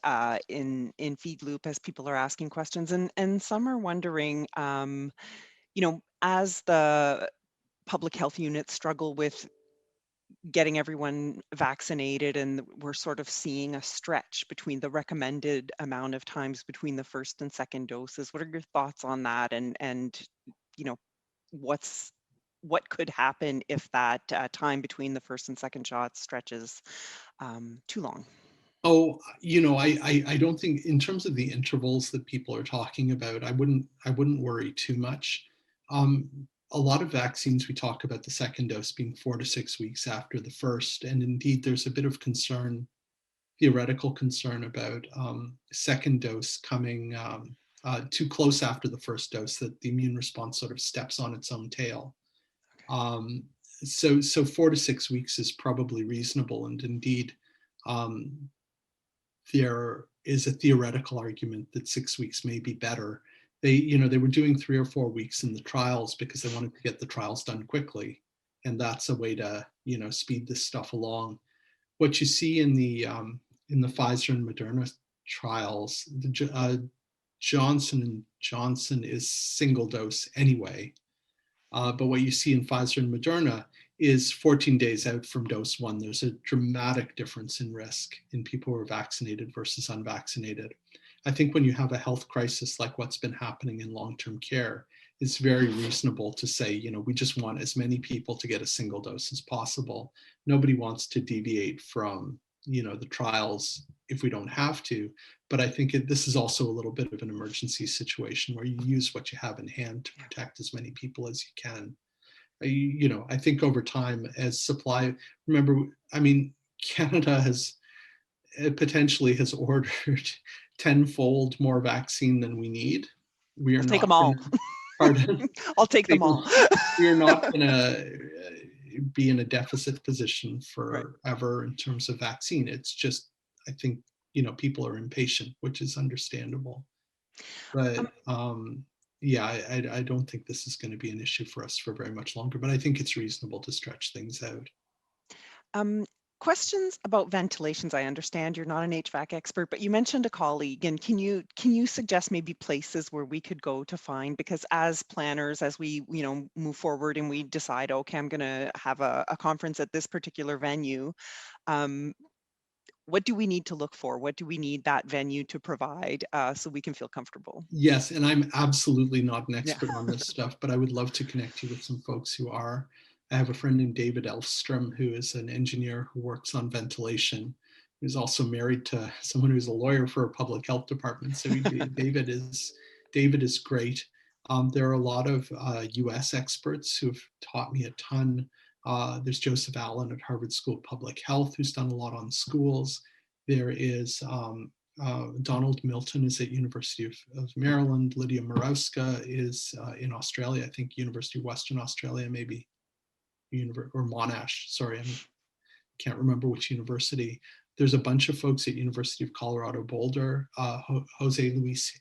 in FeedLoop as people are asking questions, and some are wondering, as the public health units struggle with getting everyone vaccinated, and we're sort of seeing a stretch between the recommended amount of times between the first and second doses. What are your thoughts on that? And what could happen if that time between the first and second shots stretches too long? Oh, I don't think, in terms of the intervals that people are talking about, I wouldn't worry too much. A lot of vaccines, we talk about the second dose being 4 to 6 weeks after the first, and indeed there's a bit of concern, theoretical concern, about second dose coming too close after the first dose, that the immune response sort of steps on its own tail. Okay. So 4 to 6 weeks is probably reasonable, and indeed there is a theoretical argument that 6 weeks may be better. They were doing 3 or 4 weeks in the trials because they wanted to get the trials done quickly, and that's a way to speed this stuff along. What you see in the Pfizer and Moderna trials, the Johnson and Johnson is single dose anyway, but what you see in Pfizer and Moderna is 14 days out from dose 1, there's a dramatic difference in risk in people who are vaccinated versus unvaccinated. I think when you have a health crisis like what's been happening in long-term care, it's very reasonable to say, we just want as many people to get a single dose as possible. Nobody wants to deviate from, the trials if we don't have to. But I think this is also a little bit of an emergency situation where you use what you have in hand to protect as many people as you can. I think over time, as supply, remember, Canada has potentially has ordered tenfold more vaccine than we need. We are I'll take not them all. Pardon? I'll take them all. We are not going to be in a deficit position forever in terms of vaccine. It's just, I think, people are impatient, which is understandable. But yeah, I don't think this is going to be an issue for us for very much longer, but I think it's reasonable to stretch things out. Questions about ventilations. I understand you're not an HVAC expert, but you mentioned a colleague, and can you suggest maybe places where we could go to find, because as planners, as we move forward and we decide, okay, I'm going to have a conference at this particular venue, what do we need to look for? What do we need that venue to provide so we can feel comfortable? Yes, and I'm absolutely not an expert on this stuff, but I would love to connect you with some folks who are. I have a friend named David Elfstrom, who is an engineer who works on ventilation, who's also married to someone who's a lawyer for a public health department. So David is great. There are a lot of US experts who've taught me a ton. There's Joseph Allen at Harvard School of Public Health, who's done a lot on schools. There is Donald Milton is at University of Maryland. Lydia Marowska is in Australia, I think University of Western Australia, maybe, or Monash, sorry, I can't remember which university. There's a bunch of folks at University of Colorado Boulder, Jose Luis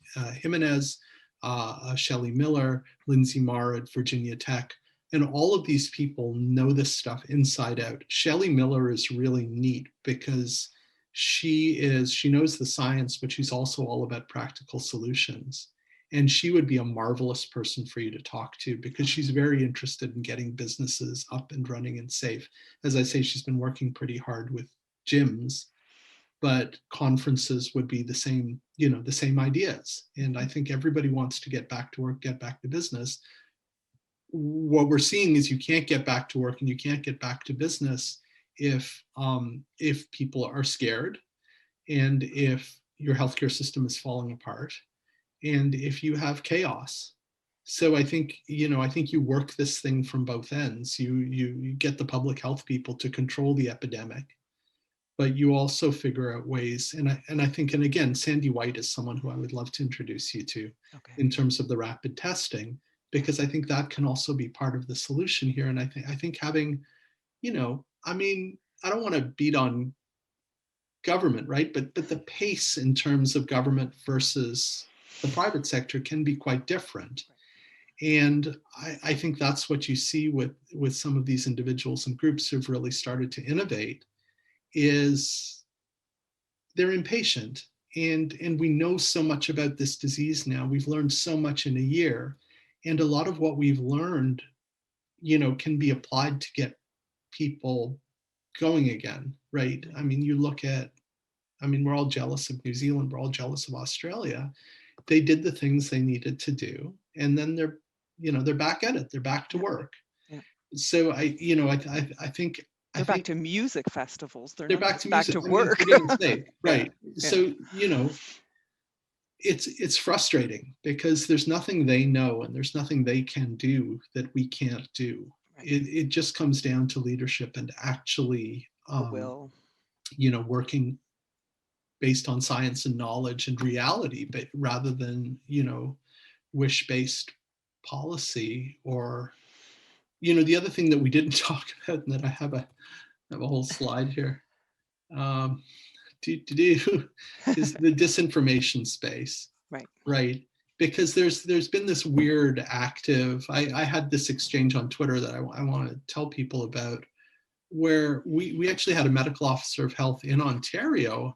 Jimenez, Shelley Miller, Lindsay Marr at Virginia Tech. And all of these people know this stuff inside out. Shelley Miller is really neat because she knows the science, but she's also all about practical solutions. And she would be a marvelous person for you to talk to because she's very interested in getting businesses up and running and safe. As I say, she's been working pretty hard with gyms, but conferences would be the same ideas. And I think everybody wants to get back to work, get back to business. What we're seeing is you can't get back to work and you can't get back to business if people are scared, and if your healthcare system is falling apart, and if you have chaos. So I think you work this thing from both ends. You get the public health people to control the epidemic, but you also figure out ways. And I think, and again, Sandy White is someone who I would love to introduce you to in terms of the rapid testing, because I think that can also be part of the solution here. And I think having, I mean, I don't want to beat on government, right? But the pace in terms of government versus the private sector can be quite different. And I think that's what you see with some of these individuals and groups who've really started to innovate, is they're impatient. And we know so much about this disease now. We've learned so much in a year. And a lot of what we've learned, can be applied to get people going again, right? I mean, we're all jealous of New Zealand, we're all jealous of Australia. They did the things they needed to do, and then they're back at it. They're back to work. Yeah. So I think they're back to music festivals. They're back to work. For goodness sake, right? Yeah. So it's frustrating because there's nothing they know and there's nothing they can do that we can't do. Right. It just comes down to leadership and actually working based on science and knowledge and reality, but rather than wish-based policy. Or the other thing that we didn't talk about, and that I have a whole slide here, is the disinformation space. Right. Because there's been this weird active, I had this exchange on Twitter that I want to tell people about, where we actually had a medical officer of health in Ontario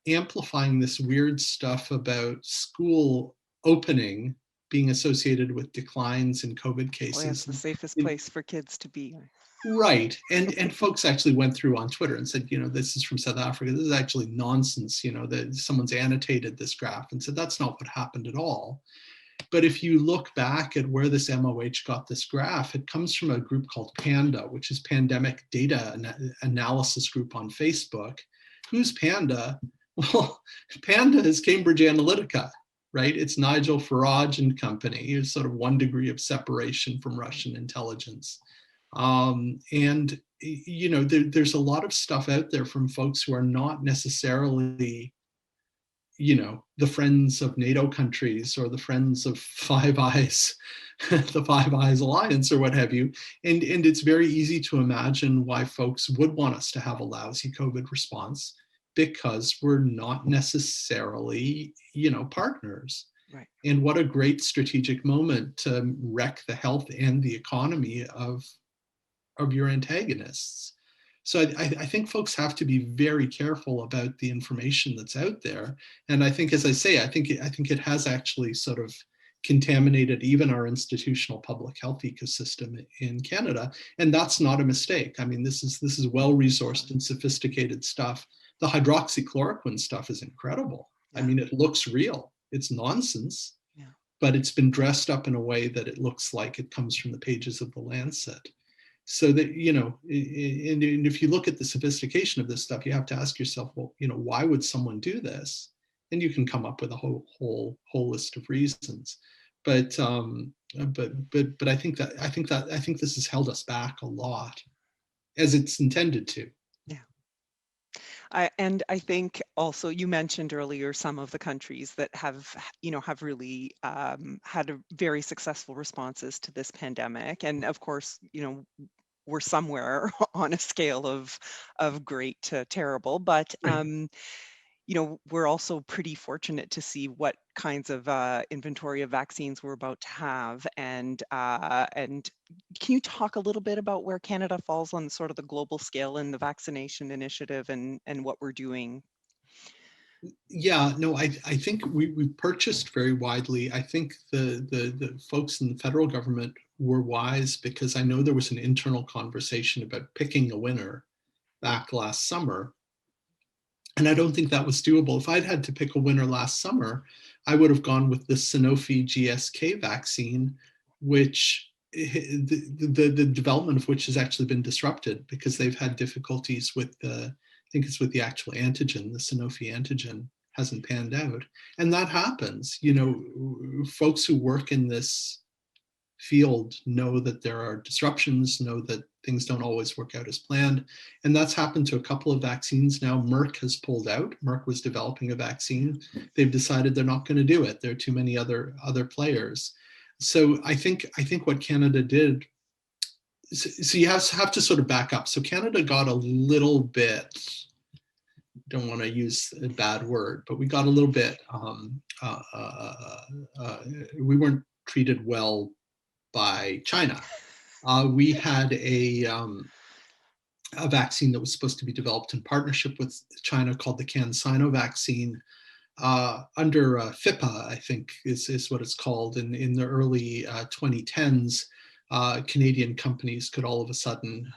amplifying this weird stuff about school opening being associated with declines in COVID cases. Well, it's the safest place for kids to be. Right. And folks actually went through on Twitter and said, this is from South Africa. This is actually nonsense, that someone's annotated this graph and said, that's not what happened at all. But if you look back at where this MOH got this graph, it comes from a group called PANDA, which is Pandemic Data Analysis Group on Facebook. Who's PANDA? Well, PANDA is Cambridge Analytica, right? It's Nigel Farage and company. He's sort of 1 degree of separation from Russian intelligence. And, there's a lot of stuff out there from folks who are not necessarily, the friends of NATO countries or the friends of Five Eyes, the Five Eyes Alliance or what have you. And it's very easy to imagine why folks would want us to have a lousy COVID response, because we're not necessarily, partners. Right. And what a great strategic moment to wreck the health and the economy of your antagonists. So I think folks have to be very careful about the information that's out there. And I think, as I say, I think it has actually sort of contaminated even our institutional public health ecosystem in Canada. And that's not a mistake. I mean, this is well-resourced and sophisticated stuff. The hydroxychloroquine stuff is incredible. Yeah. I mean, it looks real. It's nonsense, but it's been dressed up in a way that it looks like it comes from the pages of the Lancet. So that, and if you look at the sophistication of this stuff, you have to ask yourself, well, why would someone do this? And you can come up with a whole list of reasons. But I think this has held us back a lot, as it's intended to. And I think also you mentioned earlier some of the countries that have really had very successful responses to this pandemic. And of course, we're somewhere on a scale of great to terrible, but right. We're also pretty fortunate to see what kinds of inventory of vaccines we're about to have. And can you talk a little bit about where Canada falls on sort of the global scale in the vaccination initiative and what we're doing? Yeah, no, I think we purchased very widely. I think the folks in the federal government were wise, because I know there was an internal conversation about picking a winner back last summer. And I don't think that was doable. If I'd had to pick a winner last summer, I would have gone with the Sanofi GSK vaccine, which the development of which has actually been disrupted because they've had difficulties with I think it's with the actual antigen, the Sanofi antigen hasn't panned out. And that happens, folks who work in this field know that there are disruptions, know that things don't always work out as planned. And that's happened to a couple of vaccines now. Merck has pulled out. Merck was developing a vaccine. They've decided they're not going to do it. There are too many other players. So I think what Canada did, so you have to sort of back up. So Canada got a little bit, don't want to use a bad word, but we got a little bit, we weren't treated well by China. We had a vaccine that was supposed to be developed in partnership with China called the Cansano Vaccine, under FIPA, I think is what it's called. In the early 2010s, Canadian companies could all of a sudden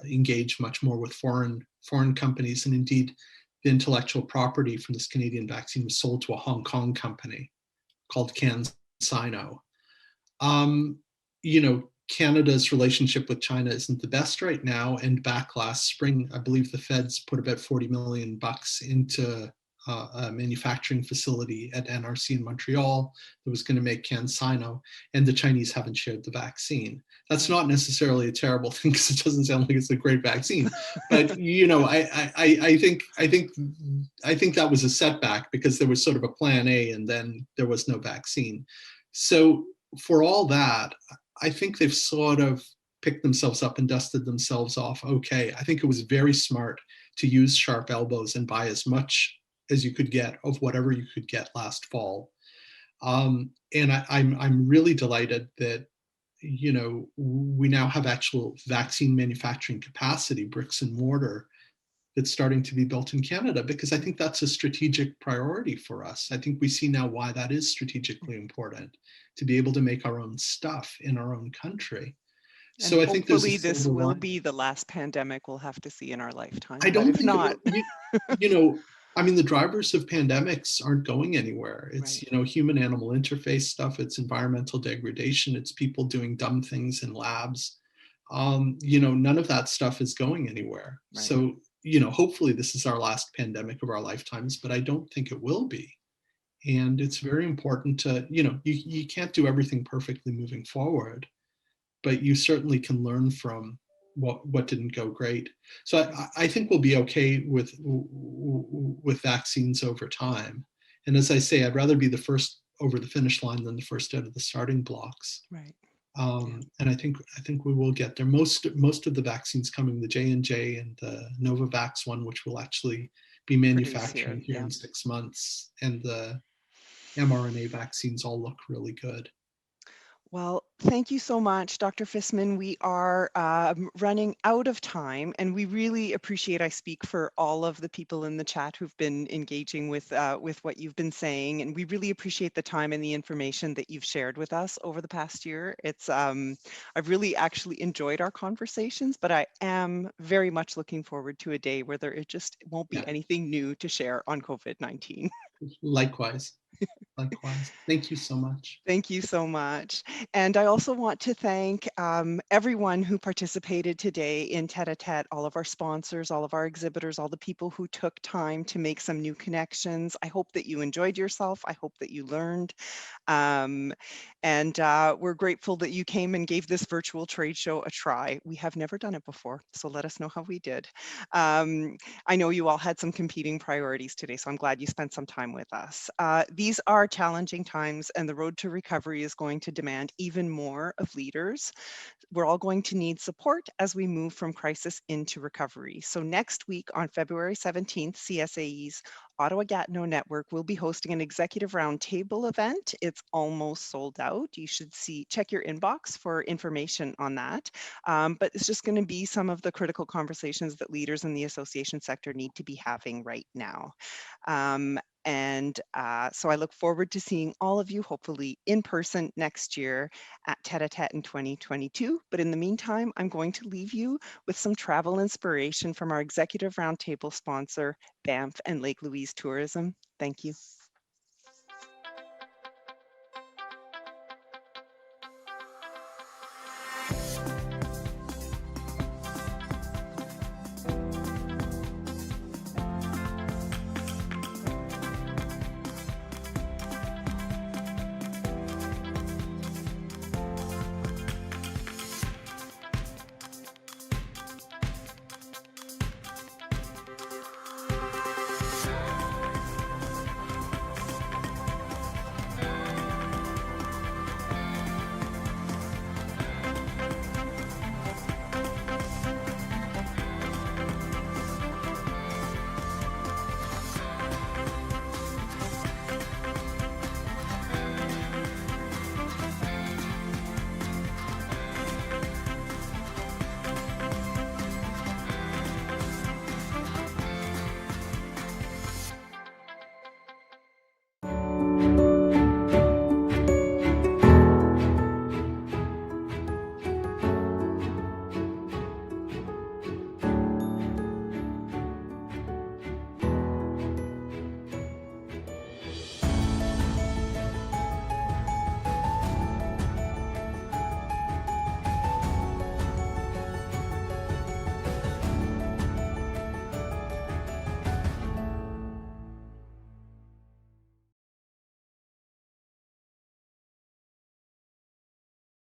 engage much more with foreign companies, and indeed the intellectual property from this Canadian vaccine was sold to a Hong Kong company called Cansano. Canada's relationship with China isn't the best right now, and back last spring, I believe the feds put about $40 million into a manufacturing facility at NRC in Montreal that was going to make Cansano, and the Chinese haven't shared the vaccine. That's not necessarily a terrible thing, because it doesn't sound like it's a great vaccine. But I think that was a setback, because there was sort of a plan A and then there was no vaccine. So for all that, I think they've sort of picked themselves up and dusted themselves off. Okay, I think it was very smart to use sharp elbows and buy as much as you could get of whatever you could get last fall. And I'm really delighted that, we now have actual vaccine manufacturing capacity, bricks and mortar, that's starting to be built in Canada, because I think that's a strategic priority for us. I think we see now why that is strategically important, to be able to make our own stuff in our own country. And so I think hopefully this will be the last pandemic we'll have to see in our lifetime. I don't think not. The drivers of pandemics aren't going anywhere. It's, right. Human-animal interface stuff. It's environmental degradation. It's people doing dumb things in labs. None of that stuff is going anywhere. Right. So, hopefully this is our last pandemic of our lifetimes, but I don't think it will be. And it's very important to, you can't do everything perfectly moving forward, but you certainly can learn from what didn't go great. So I think we'll be okay with vaccines over time. And as I say, I'd rather be the first over the finish line than the first out of the starting blocks. Right. And I think we will get there. Most of the vaccines coming, the J&J and the Novavax one, which will actually be manufacturing here in 6 months, and the mRNA vaccines all look really good. Well, thank you so much, Dr. Fisman. We are running out of time, and we really appreciate, I speak for all of the people in the chat who've been engaging with what you've been saying, and we really appreciate the time and the information that you've shared with us over the past year. It's I've really actually enjoyed our conversations, but I am very much looking forward to a day where there just won't be anything new to share on COVID-19. Likewise. Likewise. Thank you so much. Thank you so much. And I also want to thank everyone who participated today in Tete-a-Tete, all of our sponsors, all of our exhibitors, all the people who took time to make some new connections. I hope that you enjoyed yourself. I hope that you learned. And we're grateful that you came and gave this virtual trade show a try. We have never done it before, so let us know how we did. I know you all had some competing priorities today, so I'm glad you spent some time with us. These are challenging times, and the road to recovery is going to demand even more of leaders. We're all going to need support as we move from crisis into recovery. So next week on February 17th, CSAE's Ottawa-Gatineau Network will be hosting an executive roundtable event. It's almost sold out. You should check your inbox for information on that. But it's just going to be some of the critical conversations that leaders in the association sector need to be having right now. So I look forward to seeing all of you, hopefully in person next year at Tete-a-Tete in 2022. But in the meantime, I'm going to leave you with some travel inspiration from our Executive Roundtable sponsor, Banff and Lake Louise Tourism. Thank you.